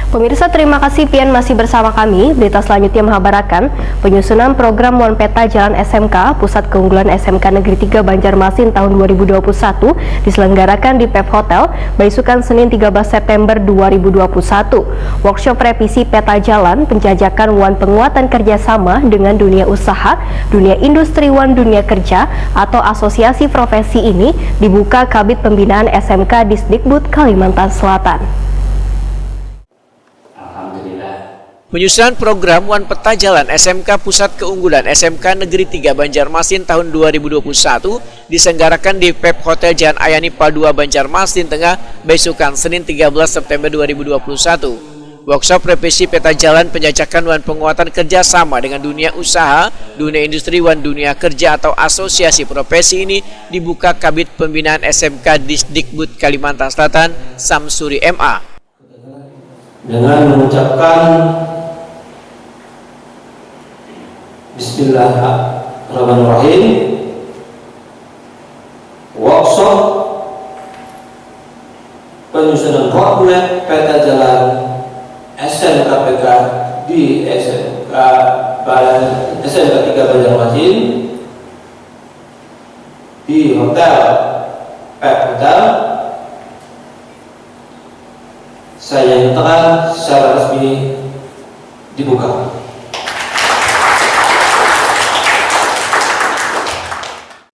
Pemirsa, terima kasih Pian masih bersama kami. Berita selanjutnya mengabarkan penyusunan program One Peta Jalan SMK Pusat Keunggulan SMK Negeri 3 Banjarmasin tahun 2021 diselenggarakan di Pep Hotel Baisukan Senin 13 September 2021. Workshop revisi peta jalan, penjajakan One penguatan kerjasama dengan dunia usaha, dunia industri One dunia kerja atau asosiasi profesi ini dibuka Kabid Pembinaan SMK Disdikbud Kalimantan Selatan. Penyusunan program One Peta Jalan SMK Pusat Keunggulan SMK Negeri 3 Banjarmasin tahun 2021 diselenggarakan di Pep Hotel Jalan Ayani Padua Banjarmasin Tengah Baisukan Senin 13 September 2021. Workshop revisi peta jalan penjajakan One penguatan kerjasama dengan dunia usaha, dunia industri One dunia kerja atau asosiasi profesi ini dibuka Kabid Pembinaan SMK Disdikbud Kalimantan Selatan Samsuri MA. Dengan mengucapkan Bismillahirrahmanirrahim, workshop penyusunan roadmap peta jalan SMKPK di SMK 3 Banjarmasin di Hotel Pep Hotel saya nyatakan secara resmi dibuka.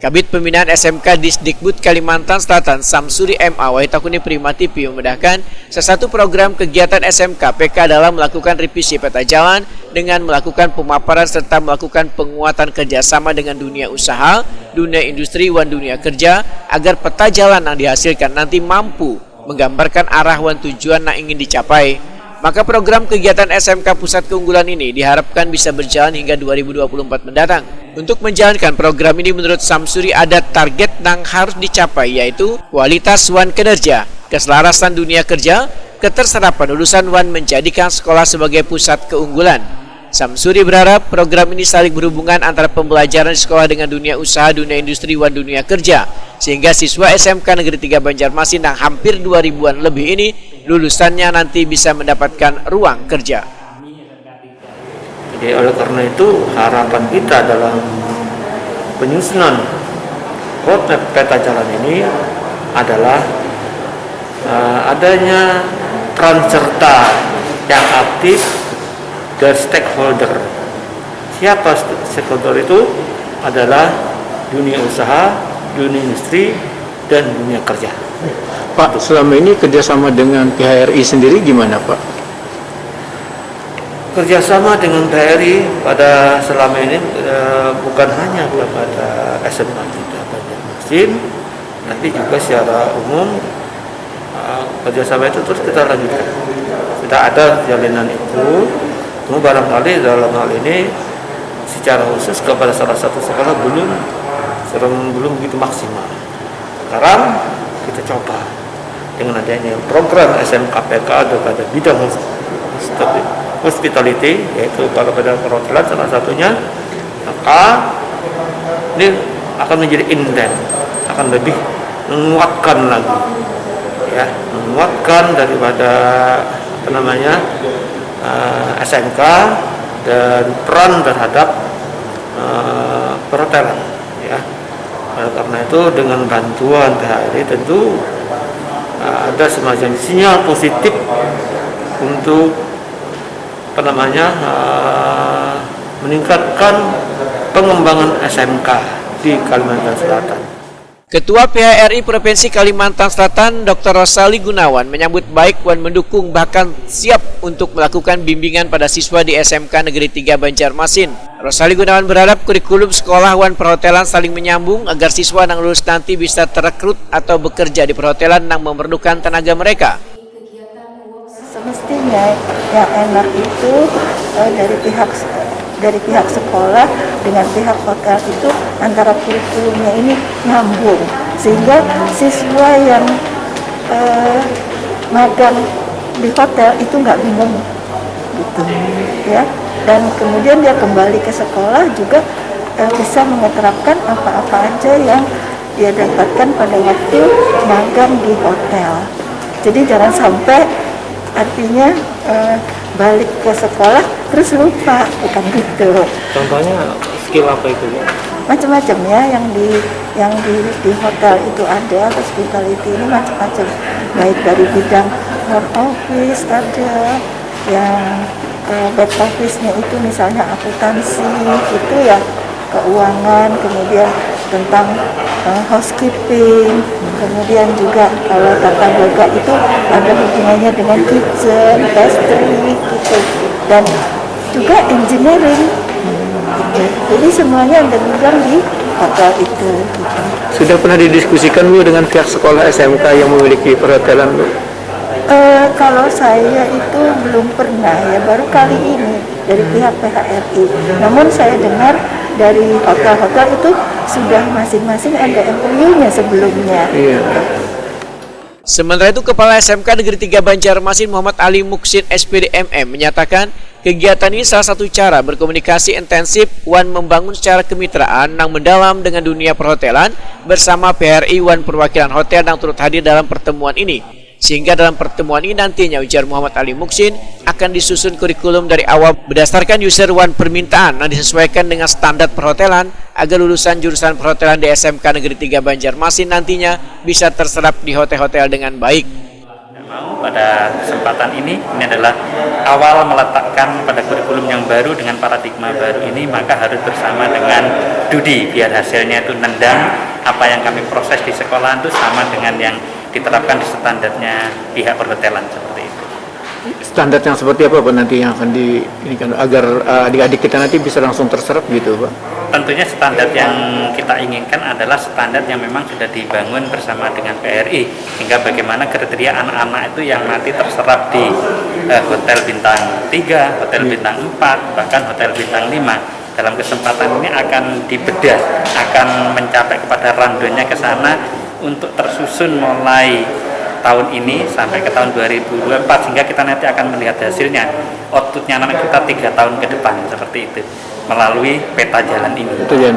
Kabid Pembinaan SMK Disdikbud Kalimantan Selatan Samsuri MA Wahitakuni Prima TV memudahkan salah satu program kegiatan SMK PK adalah melakukan revisi peta jalan dengan melakukan pemaparan serta melakukan penguatan kerjasama dengan dunia usaha, dunia industri, One dunia kerja agar peta jalan yang dihasilkan nanti mampu menggambarkan arah One tujuan yang ingin dicapai. Maka program kegiatan SMK Pusat Keunggulan ini diharapkan bisa berjalan hingga 2024 mendatang. Untuk menjalankan program ini menurut Samsuri ada target yang harus dicapai yaitu kualitas One kinerja, keselarasan dunia kerja, keterserapan lulusan One menjadikan sekolah sebagai pusat keunggulan. Samsuri berharap program ini saling berhubungan antara pembelajaran di sekolah dengan dunia usaha, dunia industri, One dunia kerja, sehingga siswa SMK Negeri 3 Banjarmasin yang hampir 2000-an lebih ini lulusannya nanti bisa mendapatkan ruang kerja. Jadi oleh karena itu harapan kita dalam penyusunan roadmap peta jalan ini adalah adanya peran serta yang aktif dari stakeholder. Siapa stakeholder itu? Adalah dunia usaha, dunia industri, dan dunia kerja. Pak, selama ini kerjasama dengan PHRI sendiri gimana Pak? Kerjasama dengan PHRI pada selama ini bukan hanya kepada SMK kita Banjarmasin, nanti juga secara umum kerjasama itu terus kita lanjutkan. Sudah ada jalinan itu. Cuma barangkali dalam hal ini secara khusus kepada salah satu sekolah belum begitu maksimal. Sekarang kita coba dengan adanya program SMKPK pada bidang hospitality, yaitu kalau pada perhotelan salah satunya, maka ini akan menjadi intens, akan lebih menguatkan lagi, ya, menguatkan daripada SMK dan peran terhadap perhotelan, ya. Karena itu dengan bantuan PHRI tentu ada semacam sinyal positif untuk meningkatkan pengembangan SMK di Kalimantan Selatan. Ketua PHRI Provinsi Kalimantan Selatan Dr. Rosali Gunawan menyambut baik One mendukung bahkan siap untuk melakukan bimbingan pada siswa di SMK Negeri 3 Banjarmasin. Rosali Gunawan berharap kurikulum sekolah One perhotelan saling menyambung agar siswa yang lulus nanti bisa terekrut atau bekerja di perhotelan yang memerlukan tenaga mereka. Semestinya yang enak itu dari pihak sekolah dengan pihak hotel itu antara kurikulumnya ini nyambung sehingga siswa yang magang di hotel itu nggak bingung gitu ya, dan kemudian dia kembali ke sekolah juga bisa menerapkan apa-apa aja yang dia dapatkan pada waktu magang di hotel. Jadi jangan sampai artinya balik ke sekolah terus lupa, bukan gitu. Contohnya skill apa itu, Bu? Macam-macam ya, yang di hotel itu ada, hospitality ini macam-macam, baik dari bidang front office ada, yang back office-nya itu misalnya akuntansi itu ya, keuangan, kemudian tentang housekeeping, kemudian juga kalau tata boga itu ada hubungannya dengan kitchen, pastry gitu, dan juga engineering. Jadi semuanya ada bidang di hotel itu. Gitu. Sudah pernah didiskusikan Bu dengan pihak sekolah SMK yang memiliki perhotelan Bu? Kalau saya itu belum pernah ya, baru kali ini dari pihak PHRI. Namun saya dengar dari hotel-hotel itu sudah masing-masing ada MOU-nya sebelumnya. Iya. Sementara itu, Kepala SMK Negeri 3 Banjarmasin Muhammad Ali Muksin SPD MM menyatakan kegiatan ini salah satu cara berkomunikasi intensif Wan membangun secara kemitraan yang mendalam dengan dunia perhotelan bersama PHRI Wan perwakilan hotel yang turut hadir dalam pertemuan ini. Sehingga dalam pertemuan ini nantinya, ujar Muhammad Ali Muksin, akan disusun kurikulum dari awal berdasarkan user Wan permintaan yang disesuaikan dengan standar perhotelan agar lulusan jurusan perhotelan di SMK Negeri 3 Banjarmasin nantinya bisa terserap di hotel-hotel dengan baik. Pada kesempatan ini adalah awal meletakkan pada kurikulum yang baru dengan paradigma baru ini, maka harus bersama dengan Dudi biar hasilnya itu nendang apa yang kami proses di sekolah itu sama dengan yang diterapkan di standarnya pihak perhotelan seperti itu. Standar yang seperti apa Pak nanti yang akan diinginkan agar adik-adik kita nanti bisa langsung terserap gitu Pak? Tentunya standar yang kita inginkan adalah standar yang memang sudah dibangun bersama dengan PRI, hingga bagaimana kriteria anak-anak itu yang nanti terserap di hotel bintang 3, hotel bintang 4, bahkan hotel bintang 5. Dalam kesempatan ini akan dibedah, akan mencapai kepada randonnya ke sana untuk tersusun mulai tahun ini sampai ke tahun 2024, sehingga kita nanti akan melihat hasilnya, outputnya anak kita 3 tahun ke depan seperti itu melalui peta jalan ini. Itu ya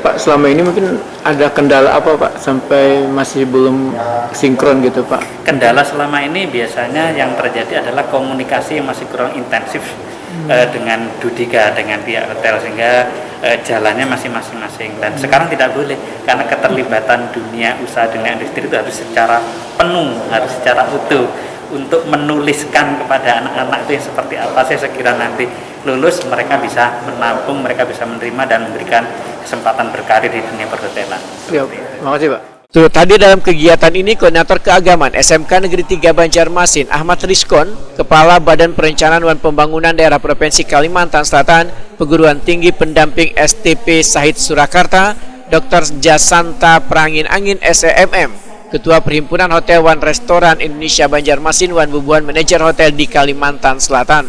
Pak, selama ini mungkin ada kendala apa Pak sampai masih belum sinkron gitu Pak? Kendala selama ini biasanya yang terjadi adalah komunikasi yang masih kurang intensif dengan Dudika, dengan pihak hotel, sehingga jalannya masih masing-masing. Dan sekarang tidak boleh, karena keterlibatan dunia usaha, dunia industri itu harus secara penuh, harus secara utuh untuk menuliskan kepada anak-anak itu yang seperti apa. Saya sekira nanti lulus mereka bisa menampung, mereka bisa menerima dan memberikan kesempatan berkarir di dunia perhotelan. Ya, makasih Pak. Turut hadir dalam kegiatan ini Koordinator Keagamaan SMK Negeri 3 Banjarmasin Ahmad Rizkon, Kepala Badan Perencanaan dan Pembangunan Daerah Provinsi Kalimantan Selatan, Perguruan Tinggi Pendamping STP Sahid Surakarta, Dr. Jasanta Prangin Angin SEMM, Ketua Perhimpunan Hotel Wan Restoran Indonesia Banjarmasin Wan Bubuan Manajer Hotel di Kalimantan Selatan.